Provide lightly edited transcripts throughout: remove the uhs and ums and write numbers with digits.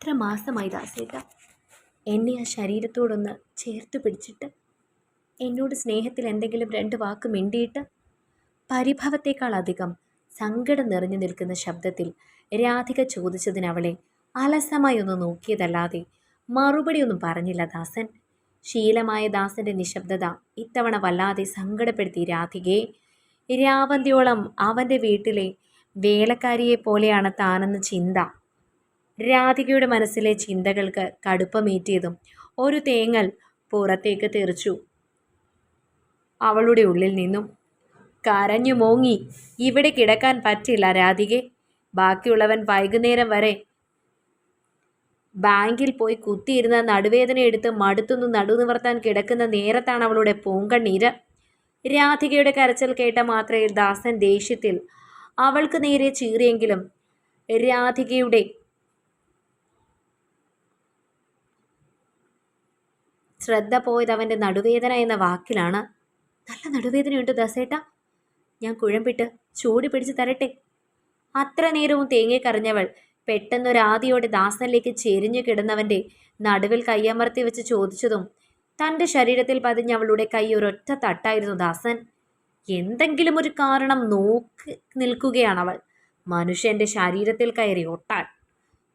എത്ര മാസമായി ദാസേട്ട എന്നെ ആ ശരീരത്തോടൊന്ന് ചേർത്ത് പിടിച്ചിട്ട്, എന്നോട് സ്നേഹത്തിൽ എന്തെങ്കിലും രണ്ട് വാക്ക് മിണ്ടിയിട്ട്. പരിഭവത്തേക്കാൾ അധികം സങ്കടം നിറഞ്ഞു നിൽക്കുന്ന ശബ്ദത്തിൽ രാധിക ചോദിച്ചതിന് അവളെ അലസമായി ഒന്ന് നോക്കിയതല്ലാതെ മറുപടിയൊന്നും പറഞ്ഞില്ല ദാസൻ. ശീലമായ ദാസന്റെ നിശബ്ദത ഇത്തവണ വല്ലാതെ സങ്കടപ്പെടുത്തി രാധികയെ. രാവന്തിയോളം അവൻ്റെ വീട്ടിലെ വേലക്കാരിയെ പോലെയാണ് താനെന്ന ചിന്ത രാധികയുടെ മനസ്സിലെ ചിന്തകൾക്ക് കടുപ്പമേറ്റിയതും ഒരു തേങ്ങൽ പുറത്തേക്ക് തെറിച്ചു അവളുടെ ഉള്ളിൽ നിന്നും. കരഞ്ഞു മോങ്ങി, ഇവിടെ കിടക്കാൻ പറ്റില്ല രാധികെ. ബാക്കിയുള്ളവൻ വൈകുന്നേരം വരെ ബാങ്കിൽ പോയി കുത്തിയിരുന്ന നടുവേദന എടുത്ത് മടുത്തുനിന്ന് നടുനിവർത്താൻ കിടക്കുന്ന നേരത്താണ് അവളുടെ പൂങ്കണ്ണീര്. രാധികയുടെ കരച്ചിൽ കേട്ട മാത്രയിൽ ദാസൻ ദേഷ്യത്തിൽ അവൾക്ക് നേരെ ചീറിയെങ്കിലും രാധികയുടെ ശ്രദ്ധ പോയത് അവൻ്റെ നടുവേദന എന്ന വാക്കിലാണ്. നല്ല നടുവേദനയുണ്ട് ദാസേട്ട, ഞാൻ കുഴമ്പിട്ട് ചൂടി പിടിച്ച് തരട്ടെ? അത്ര നേരവും തേങ്ങിക്കറിഞ്ഞവൾ പെട്ടെന്നൊരാദിയോടെ ദാസനിലേക്ക് ചെരിഞ്ഞു കിടന്നവൻ്റെ നടുവിൽ കയ്യമർത്തി വെച്ച് ചോദിച്ചതും തൻ്റെ ശരീരത്തിൽ പതിഞ്ഞ അവളുടെ കൈ ഒരൊറ്റ തട്ടായിരുന്നു ദാസൻ. എന്തെങ്കിലും ഒരു കാരണം നോക്കി നിൽക്കുകയാണവൾ, മനുഷ്യൻ്റെ ശരീരത്തിൽ കയറി ഒട്ടാൻ.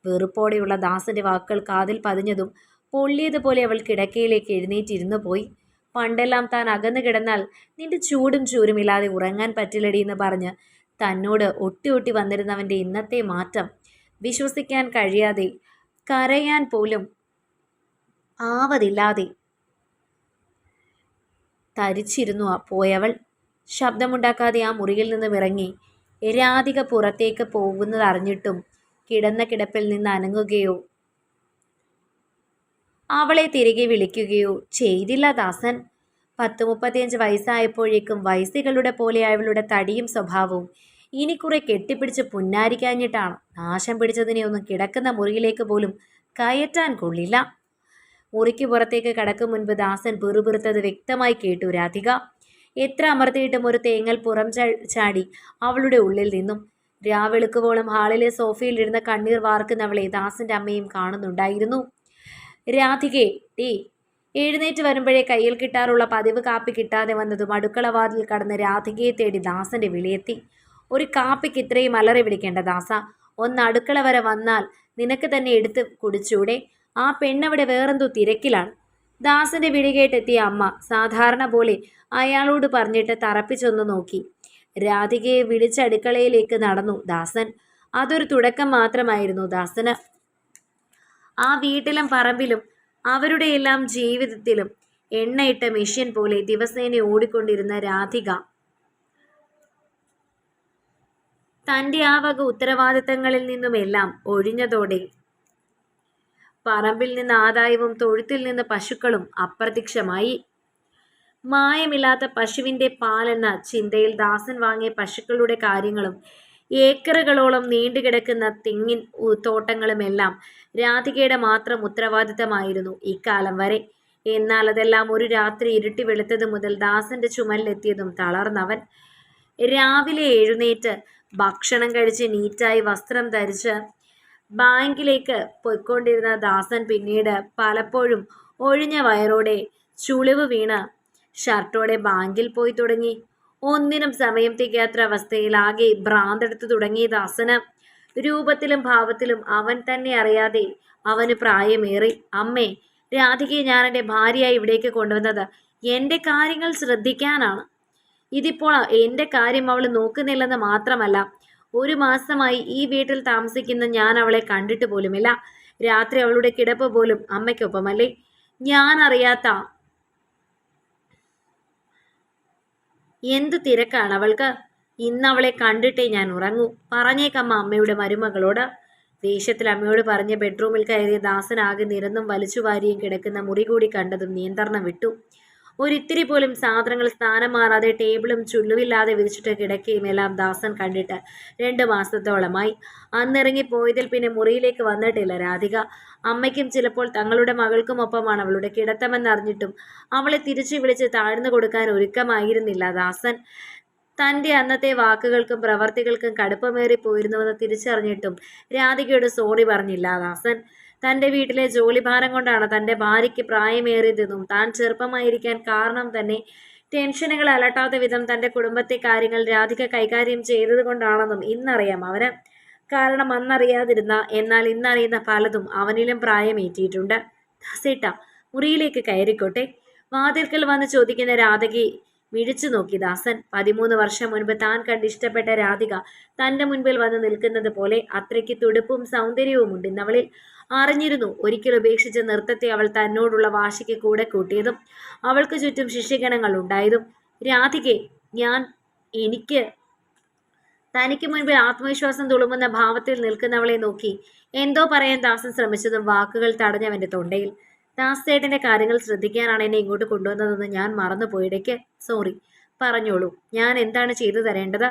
വെറുപ്പോടെയുള്ള ദാസന്റെ വാക്കുകൾ കാതിൽ പതിഞ്ഞതും പൊള്ളിയതുപോലെ അവൾ കിടക്കയിലേക്ക് എഴുന്നേറ്റിരുന്നു പോയി. പണ്ടെല്ലാം താൻ അകന്നു കിടന്നാൽ നിന്റെ ചൂടും ചൂരുമില്ലാതെ ഉറങ്ങാൻ പറ്റില്ലടി എന്ന് പറഞ്ഞ് തന്നോട് ഒട്ടി ഒട്ടി വന്നിരുന്നവൻ്റെ ഇന്നത്തെ മാറ്റം വിശ്വസിക്കാൻ കഴിയാതെ കരയാൻ പോലും ആവതില്ലാതെ തരിച്ചിരുന്നു പോയവൾ. ശബ്ദമുണ്ടാക്കാതെ ആ മുറിയിൽ നിന്നും ഇറങ്ങി രാധിക പുറത്തേക്ക് പോകുന്നതറിഞ്ഞിട്ടും കിടന്ന കിടപ്പിൽ നിന്ന് അനങ്ങുകയോ അവളെ തിരികെ വിളിക്കുകയോ ചെയ്തില്ല ദാസൻ. 30-35 വയസ്സായപ്പോഴേക്കും വയസ്സുകളുടെ പോലെ അവളുടെ തടിയും സ്വഭാവവും ഇനി കുറെ കെട്ടിപ്പിടിച്ച് പുന്നാരിക്കാഞ്ഞിട്ടാണ് നാശം പിടിച്ചതിനെ ഒന്നും കിടക്കുന്ന മുറിയിലേക്ക് പോലും കയറ്റാൻ കൊള്ളില്ല. മുറിക്ക് പുറത്തേക്ക് കടക്കും മുൻപ് ദാസൻ പിറുപിറുത്തത് വ്യക്തമായി കേട്ടു രാധിക. എത്ര അമർത്തിയിട്ടും ഒരു തേങ്ങൽ പുറം ചാടി അവളുടെ ഉള്ളിൽ നിന്നും. രാവെളുക്കുവോളം ഹാളിലെ സോഫയിലിരുന്ന കണ്ണീർ വാർക്കുന്നവളെ ദാസന്റെ അമ്മയും കാണുന്നുണ്ടായിരുന്നു. രാധികെ ടീ. എഴുന്നേറ്റ് വരുമ്പോഴേ കയ്യിൽ കിട്ടാറുള്ള പതിവ് കാപ്പി കിട്ടാതെ വന്നതും അടുക്കളവാതിൽ കടന്ന് രാധികയെ തേടി ദാസന്റെ വിളിയെത്തി. ഒരു കാപ്പിക്ക് ഇത്രയും അലറി വിളിക്കേണ്ട ദാസ? ഒന്ന് അടുക്കള വരെ വന്നാൽ നിനക്ക് തന്നെ എടുത്ത് കുടിച്ചൂടെ? ആ പെണ്ണവിടെ വേറെന്തോ തിരക്കിലാണ്. ദാസന്റെ വിളി കേട്ടെത്തിയ അമ്മ സാധാരണ പോലെ അയാളോട് പറഞ്ഞിട്ട് തറപ്പിച്ചൊന്ന് നോക്കി. രാധികയെ വിളിച്ച് അടുക്കളയിലേക്ക് നടന്നു ദാസൻ. അതൊരു തുടക്കം മാത്രമായിരുന്നു ദാസന്. ആ വീട്ടിലും പറമ്പിലും അവരുടെ എല്ലാം ജീവിതത്തിലും എണ്ണയിട്ട മെഷീൻ പോലെ ദിവസേന ഓടിക്കൊണ്ടിരുന്ന രാധിക തൻ്റെ ആ വക ഉത്തരവാദിത്തങ്ങളിൽ നിന്നുമെല്ലാം ഒഴിഞ്ഞതോടെ പറമ്പിൽ നിന്ന് ആദായവും തൊഴുത്തിൽ നിന്ന് പശുക്കളും അപ്രത്യക്ഷമായി. മായമില്ലാത്ത പശുവിൻ്റെ പാലെന്ന ചിന്തയിൽ ദാസൻ വാങ്ങിയ പശുക്കളുടെ കാര്യങ്ങളും ഏക്കറുകളോളം നീണ്ടുകിടക്കുന്ന തെങ്ങിൻ തോട്ടങ്ങളുമെല്ലാം രാധികയുടെ മാത്രം ഉത്തരവാദിത്തമായിരുന്നു ഇക്കാലം വരെ. എന്നാൽ അതെല്ലാം ഒരു രാത്രി ഇരുട്ടി വെളുത്തത് മുതൽ ദാസന്റെ ചുമലിലെത്തിയതും തളർന്നവൻ. രാവിലെ എഴുന്നേറ്റ് ഭക്ഷണം കഴിച്ച് നീറ്റായി വസ്ത്രം ധരിച്ച് ബാങ്കിലേക്ക് പോയിക്കൊണ്ടിരുന്ന ദാസൻ പിന്നീട് പലപ്പോഴും ഒഴിഞ്ഞ വയറോടെ ചുളിവ് വീണ് ഷർട്ടോടെ ബാങ്കിൽ പോയി തുടങ്ങി. ഒന്നിനും സമയം തികയാത്ത അവസ്ഥയിൽ ആകെ ഭ്രാന്തെടുത്തു തുടങ്ങിയ ദാസന്. രൂപത്തിലും ഭാവത്തിലും അവൻ തന്നെ അറിയാതെ അവന് പ്രായമേറി. അമ്മേ, രാധികയെ ഞാൻ എൻ്റെ ഭാര്യയായി ഇവിടേക്ക് കൊണ്ടുവന്നത് എൻ്റെ കാര്യങ്ങൾ ശ്രദ്ധിക്കാനാണ്. ഇതിപ്പോൾ എൻ്റെ കാര്യം അവൾ നോക്കുന്നില്ലെന്ന് മാത്രമല്ല, 1 മാസമായി ഈ വീട്ടിൽ താമസിക്കുന്ന ഞാൻ അവളെ കണ്ടിട്ട് പോലുമില്ല. രാത്രി അവളുടെ കിടപ്പ് പോലും അമ്മയ്ക്കൊപ്പമല്ലേ. ഞാൻ അറിയാത്ത എന്തു തിരക്കാണ് അവൾക്ക്. ഇന്ന് അവളെ കണ്ടിട്ടേ ഞാൻ ഉറങ്ങൂ. പറഞ്ഞേക്കമ്മ അമ്മയുടെ മരുമകളോട്. ദേഷ്യത്തിൽ അമ്മയോട് പറഞ്ഞ് ബെഡ്റൂമിൽ കയറിയ ദാസനാകെ നിരന്നും വലിച്ചു വാരിയും കിടക്കുന്ന മുറി കൂടി കണ്ടതും നിയന്ത്രണം വിട്ടു. ഒരിത്തിരി പോലും സാധനങ്ങൾ സ്ഥാനം മാറാതെ ടേബിളും ചുള്ളുവില്ലാതെ വിരിച്ചിട്ട് കിടക്കുകയും എല്ലാം ദാസൻ കണ്ടിട്ട് 2 മാസത്തോളമായി. അന്നിറങ്ങിപ്പോയതിൽ പിന്നെ മുറിയിലേക്ക് വന്നിട്ടില്ല രാധിക. അമ്മയ്ക്കും ചിലപ്പോൾ തങ്ങളുടെ മകൾക്കുമൊപ്പമാണ് അവളുടെ കിടത്തമെന്നറിഞ്ഞിട്ടും അവളെ തിരിച്ചു വിളിച്ച് താഴ്ന്നു കൊടുക്കാൻ ഒരുക്കമായിരുന്നില്ല ദാസൻ. തൻ്റെ അന്നത്തെ വാക്കുകൾക്കും പ്രവർത്തികൾക്കും കടുപ്പമേറി പോയിരുന്നുവെന്ന് തിരിച്ചറിഞ്ഞിട്ടും രാധികയോട് സോറി പറഞ്ഞില്ല ദാസൻ. തൻ്റെ വീട്ടിലെ ജോലിഭാരം കൊണ്ടാണ് തൻ്റെ ഭാര്യയ്ക്ക് പ്രായമേറിയതെന്നും താൻ ചെറുപ്പമായിരിക്കാൻ കാരണം തന്നെ ടെൻഷനുകൾ അലട്ടാത്ത വിധം തൻ്റെ കുടുംബത്തെ കാര്യങ്ങൾ രാധിക കൈകാര്യം ചെയ്തത് കൊണ്ടാണെന്നും ഇന്നറിയാം അവന്. കാരണം അന്നറിയാതിരുന്ന എന്നാൽ ഇന്നറിയുന്ന പലതും അവനിലും പ്രായമേറ്റിയിട്ടുണ്ട്. ദാസേട്ട, മുറിയിലേക്ക് കയറിക്കോട്ടെ. വാതിൽക്കൽ വന്ന് ചോദിക്കുന്ന രാധികയെ മിഴിച്ചു നോക്കി ദാസൻ. 13 വർഷം മുൻപ് താൻ കണ്ടിഷ്ടപ്പെട്ട രാധിക തൻ്റെ മുൻപിൽ വന്ന് നിൽക്കുന്നത് പോലെ അത്രയ്ക്ക് തുടുപ്പും സൗന്ദര്യവും ഉണ്ട് ഇന്നവളിൽ. അറിഞ്ഞിരുന്നു ഒരിക്കൽ ഉപേക്ഷിച്ച നൃത്തത്തെ അവൾ തന്നോടുള്ള വാശിക്ക് കൂടെ കൂട്ടിയതും അവൾക്ക് ചുറ്റും ശിഷ്യഗണങ്ങൾ ഉണ്ടായതും. രാധികെ, എനിക്ക് തനിക്ക് മുൻപിൽ ആത്മവിശ്വാസം തുളുമ്പുന്ന ഭാവത്തിൽ നിൽക്കുന്നവളെ നോക്കി എന്തോ പറയാൻ ദാസൻ ശ്രമിച്ചതും വാക്കുകൾ തടഞ്ഞവന്റെ തൊണ്ടയിൽ. ദാസേട്ടന്റെ കാര്യങ്ങൾ ശ്രദ്ധിക്കാനാണ് എന്നെ ഇങ്ങോട്ട് കൊണ്ടുവന്നതെന്ന് ഞാൻ മറന്നുപോയിടയ്ക്ക്. സോറി. പറഞ്ഞോളൂ, ഞാൻ എന്താണ് ചെയ്തു തരേണ്ടത്?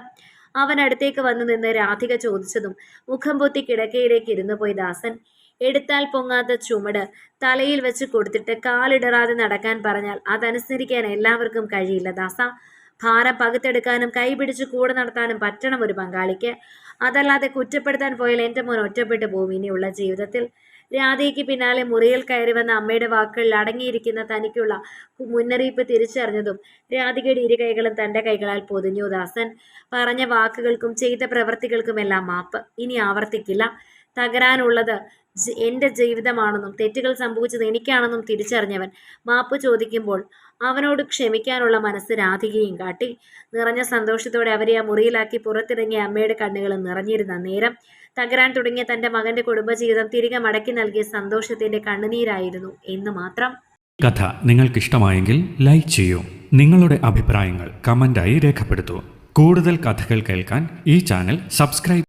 അവൻ അടുത്തേക്ക് വന്നു നിന്ന് രാധിക ചോദിച്ചതും മുഖം പൊത്തി കിടക്കയിലേക്ക് ഇരുന്നു പോയി ദാസൻ. എടുത്താൽ പൊങ്ങാത്ത ചുമട് തലയിൽ വെച്ച് കൊടുത്തിട്ട് കാലിടറാതെ നടക്കാൻ പറഞ്ഞാൽ അതനുസരിക്കാൻ എല്ലാവർക്കും കഴിയില്ല ദാസ. ഭാരം പകുത്തെടുക്കാനും കൈപിടിച്ച് കൂടെ നടത്താനും പറ്റണം ഒരു പങ്കാളിക്ക്. അതല്ലാതെ കുറ്റപ്പെടുത്താൻ പോയാൽ എൻ്റെ മോൻ ഒറ്റപ്പെട്ടു പോകും ഇനിയുള്ള ജീവിതത്തിൽ. രാധയ്ക്ക് പിന്നാലെ മുറിയിൽ കയറി വന്ന അമ്മയുടെ വാക്കുകളിൽ അടങ്ങിയിരിക്കുന്ന തനിക്കുള്ള മുന്നറിയിപ്പ് തിരിച്ചറിഞ്ഞതും രാധികയുടെ ഇരു കൈകളും തൻ്റെ കൈകളാൽ പൊതിഞ്ഞു ദാസൻ. പറഞ്ഞ വാക്കുകൾക്കും ചെയ്ത പ്രവൃത്തികൾക്കുമെല്ലാം മാപ്പ്. ഇനി ആവർത്തിക്കില്ല. തകരാനുള്ളത് എൻ്റെ ജീവിതമാണെന്നും തെറ്റുകൾ സംഭവിച്ചത് എനിക്കാണെന്നും തിരിച്ചറിഞ്ഞവൻ മാപ്പ് ചോദിക്കുമ്പോൾ അവനോട് ക്ഷമിക്കാനുള്ള മനസ്സ് രാധികയും കാട്ടി. നിറഞ്ഞ സന്തോഷത്തോടെ അവരെ ആ മുറിയിലാക്കി പുറത്തിറങ്ങിയ അമ്മയുടെ കണ്ണുകളും നിറഞ്ഞിരുന്ന നേരം തകരാൻ തുടങ്ങിയ തൻ്റെ മകൻ്റെ കുടുംബജീവിതം തിരികെ മടക്കി നൽകിയ സന്തോഷത്തിൻ്റെ കണ്ണുനീരായിരുന്നു എന്ന് മാത്രം. കഥ നിങ്ങൾക്കിഷ്ടമായെങ്കിൽ ലൈക്ക് ചെയ്യൂ. നിങ്ങളുടെ അഭിപ്രായങ്ങൾ കമൻ്റായി രേഖപ്പെടുത്തൂ. കൂടുതൽ കഥകൾ കേൾക്കാൻ ഈ ചാനൽ സബ്സ്ക്രൈബ്